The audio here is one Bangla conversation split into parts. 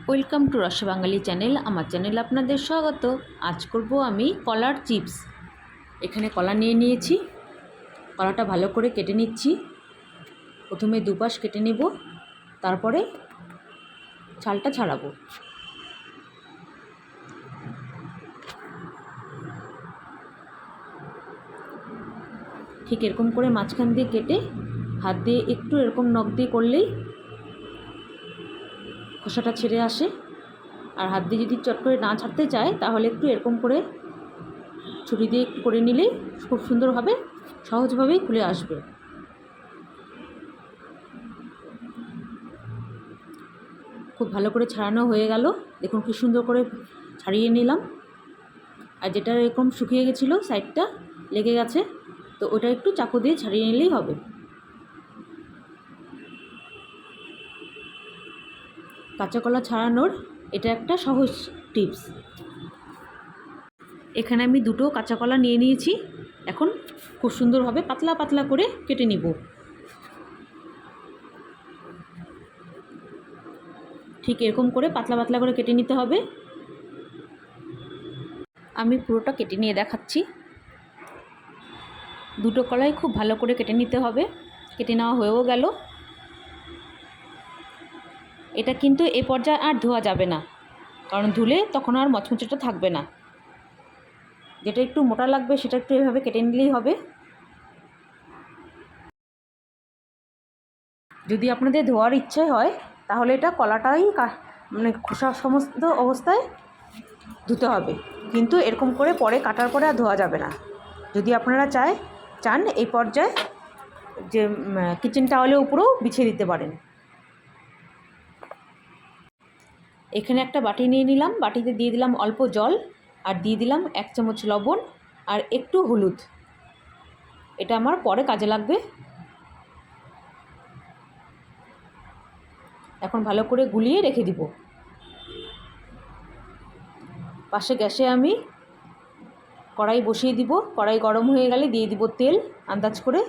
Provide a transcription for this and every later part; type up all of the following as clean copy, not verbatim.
ওয়েলকাম টু রসা বাঙালি চ্যানেল। আমার চ্যানেল আপনাদের স্বাগত। আজ করব আমি কলার চিপস। এখানে কলা নিয়ে নিয়েছি, কলাটা ভালো করে কেটে নিচ্ছি। প্রথমে দুপাশ কেটে নেব, তারপরে ছালটা ছাড়াবো। ঠিক এরকম করে মাঝখান দিয়ে কেটে হাত দিয়ে একটু এরকম নখ দিয়ে করলেই খোসাটা ছেড়ে আসে। আর হাত দিয়ে যদি চট করে না ছাড়তে চায় তাহলে একটু এরকম করে ছুরি দিয়ে একটু করে নিলেই খুব সুন্দরভাবে সহজভাবেই খুলে আসবে। খুব ভালো করে ছাড়ানো হয়ে গেল, দেখুন কি সুন্দর করে ছাড়িয়ে নিলাম। আর যেটা এরকম শুকিয়ে গেছিলো, সাইডটা লেগে গেছে, তো ওটা একটু চাকু দিয়ে ছাড়িয়ে নিলেই হবে। কাঁচা কলা ছাড়ানোর এটা একটা সহজ টিপস। এখানে আমি দুটো কাঁচা কলা নিয়ে নিয়েছি। এখন খুব সুন্দরভাবে পাতলা পাতলা করে কেটে নিব। ঠিক এরকম করে পাতলা পাতলা করে কেটে নিতে হবে। আমি পুরোটা কেটে নিয়ে দেখাচ্ছি। দুটো কলাই খুব ভালো করে কেটে নিতে হবে। কেটে নেওয়া হয়েও গেল। এটা কিন্তু এ পর্যায়ে আর ধোয়া যাবে না, কারণ ধুলে তখন আর মচমচেটা থাকবে না। যেটা একটু মোটা লাগবে সেটা একটু এভাবে কেটে নিলেই হবে। যদি আপনাদের ধোয়ার ইচ্ছে হয় তাহলে এটা কলাটাই মানে খোসা সমস্ত অবস্থায় ধুতে হবে, কিন্তু এরকম করে পরে কাটার পরে আর ধোয়া যাবে না। যদি আপনারা চান এই পর্যায়ে যে কিচেন টাওয়ালের উপরেও বিছিয়ে দিতে পারেন। এখানে একটা বাটি নিয়ে নিলাম, বাটিতে দিয়ে দিলাম অল্প জল, আর দিয়ে দিলাম 1 চামচ লবণ আর একটু হলুদ। এটা আমার পরে কাজে লাগবে। এখন ভালো করে গুলিয়ে রেখে দিব। পাশে গ্যাসে আমি কড়াই বসিয়ে দিব। কড়াই গরম হয়ে গেলে দিয়ে দিব তেল আন্দাজ করে।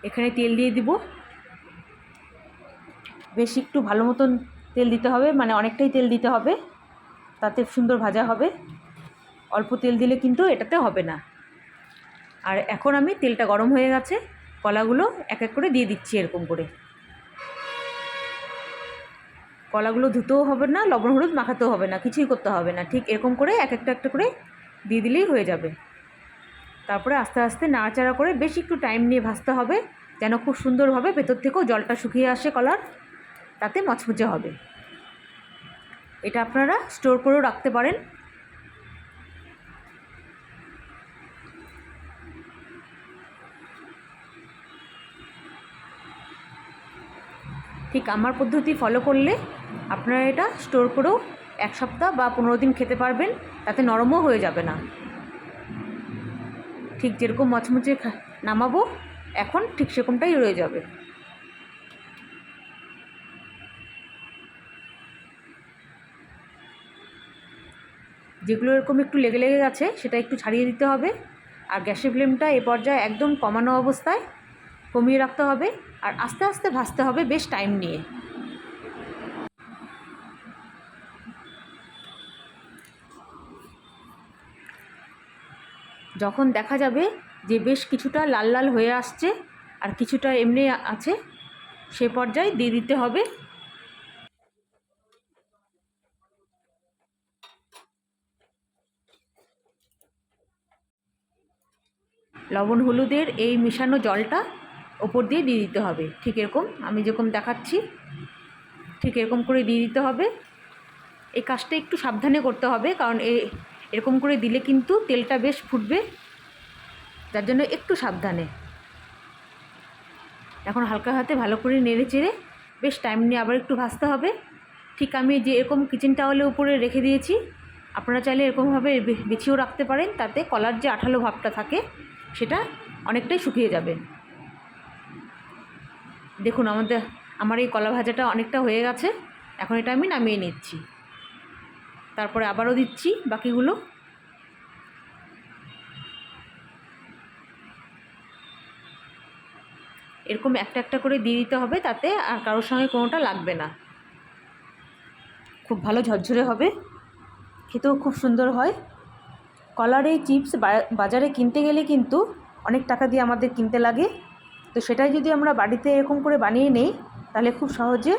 এখানে তেল দিয়ে দিব। বেশ একটু ভালো মতন তেল দিতে হবে, মানে অনেকটাই তেল দিতে হবে, তাতে সুন্দর ভাজা হবে। অল্প তেল দিলে কিন্তু এটাতে হবে না। আর এখন আমি তেলটা গরম হয়ে গেছে, কলাগুলো এক এক করে দিয়ে দিচ্ছি। এরকম করে কলাগুলো ধুতেও হবে না, লবণ হলুদ মাখাতেও হবে না, কিছুই করতে হবে না। ঠিক এরকম করে এক একটা করে দিয়ে দিলেই হয়ে যাবে। তারপরে আস্তে আস্তে নাড়াচাড়া করে বেশ একটু টাইম নিয়ে ভাজতে হবে, যেন খুব সুন্দরভাবে ভেতর থেকেও জলটা শুকিয়ে আসে কলার, তাতে মচমচে হবে। এটা আপনারা স্টোর করেও রাখতে পারেন। ঠিক আমার পদ্ধতি ফলো করলে আপনারা এটা স্টোর করেও 1 সপ্তাহ বা 15 দিন খেতে পারবেন, তাতে নরমও হয়ে যাবে না। ঠিক যেরকম মচমচে নামাবো এখন, ঠিক সেরকমটাই রয়ে যাবে। যেগুলো এরকম একটু লেগে লেগে গেছে সেটা একটু ছাড়িয়ে দিতে হবে। আর গ্যাসের ফ্লেমটা এ পর্যায়ে একদম কমানো অবস্থায় কমিয়ে রাখতে হবে, আর আস্তে আস্তে ভাজতে হবে বেশ টাইম নিয়ে। যখন দেখা যাবে যে বেশ কিছুটা লাল লাল হয়ে আসছে আর কিছুটা এমনি আছে, সে পর্যায়ে দিয়ে দিতে হবে লবণ হলুদের এই মেশানো জলটা। ওপর দিয়ে দিতে হবে ঠিক এরকম, আমি যেরকম দেখাচ্ছি ঠিক এরকম করে দিয়ে দিতে হবে। এই কাজটা একটু সাবধানে করতে হবে, কারণ এরকম করে দিলে কিন্তু তেলটা বেশ ফুটবে, যার জন্য একটু সাবধানে। এখন হালকা হাতে ভালো করে নেড়ে চেড়ে বেশ টাইম নিয়ে আবার একটু ভাজতে হবে। ঠিক আমি যে এরকম কিচেন টাওয়ালের উপরে রেখে দিয়েছি, আপনারা চাইলে এরকমভাবে বিছিয়েও রাখতে পারেন, তাতে কলার যে আঠালো ভাবটা থাকে সেটা অনেকটাই শুকিয়ে যাবে। দেখুন আমার এই কলা ভাজাটা অনেকটা হয়ে গেছে। এখন এটা আমি নামিয়ে নিচ্ছি, তারপরে আবারও দিচ্ছি বাকিগুলো। এরকম একটা একটা করে দিয়ে দিতে হবে, তাতে আর কারোর সঙ্গে কোনোটা লাগবে না। খুব ভালো ঝরঝরে হবে, খেতেও খুব সুন্দর হয়। কলার এই চিপস বাজারে কিনতে গেলে কিন্তু অনেক টাকা দিয়ে আমাদের কিনতে লাগে। তো সেটাই যদি আমরা বাড়িতে এরকম করে বানিয়ে নেই, তাহলে খুব সহজে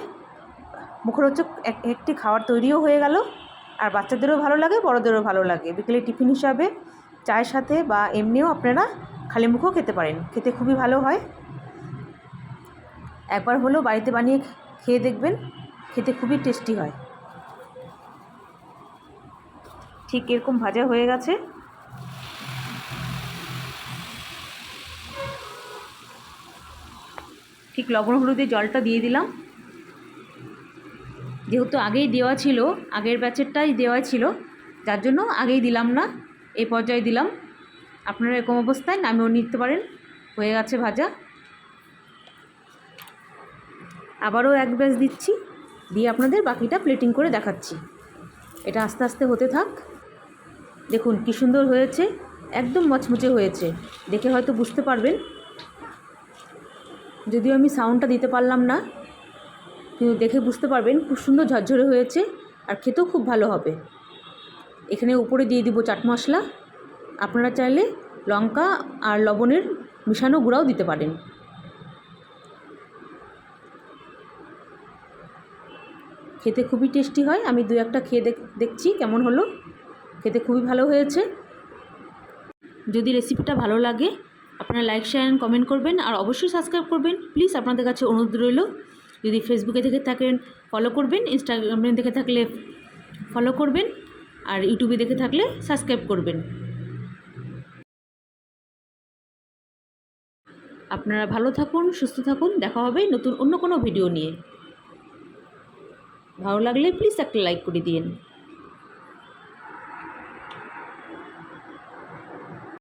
মুখরোচক একটি খাবার তৈরিও হয়ে গেল। আর বাচ্চাদেরও ভালো লাগে, বড়োদেরও ভালো লাগে। বিকেলে টিফিন হিসাবে চায়ের সাথে বা এমনিও আপনারা খালি মুখেও খেতে পারেন, খেতে খুবই ভালো হয়। একবার হলেও বাড়িতে বানিয়ে খেয়ে দেখবেন, খেতে খুবই টেস্টি হয়। ঠিক এরকম ভাজা হয়ে গেছে। ঠিক লবণ হলুদের জলটা দিয়ে দিলাম, যেহেতু আগেই দেওয়া ছিল, আগের ব্যাচেরটাই দেওয়া ছিল, যার জন্য আগেই দিলাম না, এই পর্যায়ে দিলাম। আপনারা এরকম অবস্থায় নামিয়েও নিতে পারেন। হয়ে গেছে ভাজা। আবারও এক ব্যাচ দিচ্ছি, দিয়ে আপনাদের বাকিটা প্লেটিং করে দেখাচ্ছি। এটা আস্তে আস্তে হতে থাক। দেখুন কী সুন্দর হয়েছে, একদম মচমচে হয়েছে, দেখে হয়তো বুঝতে পারবেন। যদিও আমি সাউন্ডটা দিতে পারলাম না, কিন্তু দেখে বুঝতে পারবেন খুব সুন্দর ঝরঝরে হয়েছে, আর খেতেও খুব ভালো হবে। এখানে উপরে দিয়ে দিব চাট মশলা। আপনারা চাইলে লঙ্কা আর লবণের মিশানো গুঁড়াও দিতে পারেন। খেতে খুবই টেস্টি হয়। আমি দু একটা খেয়ে দেখছি কেমন হলো। খেতে খুবই ভালো হয়েছে। যদি রেসিপিটা ভালো লাগে আপনারা লাইক শেয়ার অ্যান্ড কমেন্ট করবেন, আর অবশ্যই সাবস্ক্রাইব করবেন প্লিজ। আপনাদের কাছে অনুরোধ রইল। যদি ফেসবুকে থেকে থাকেন ফলো করবেন, ইনস্টাগ্রামে দেখে থাকলে ফলো করবেন, আর ইউটিউবে দেখে থাকলে সাবস্ক্রাইব করবেন। আপনারা ভালো থাকুন, সুস্থ থাকুন। দেখা হবে নতুন অন্য কোনো ভিডিও নিয়ে। ভালো লাগলে প্লিজ একটা লাইক করে দিন।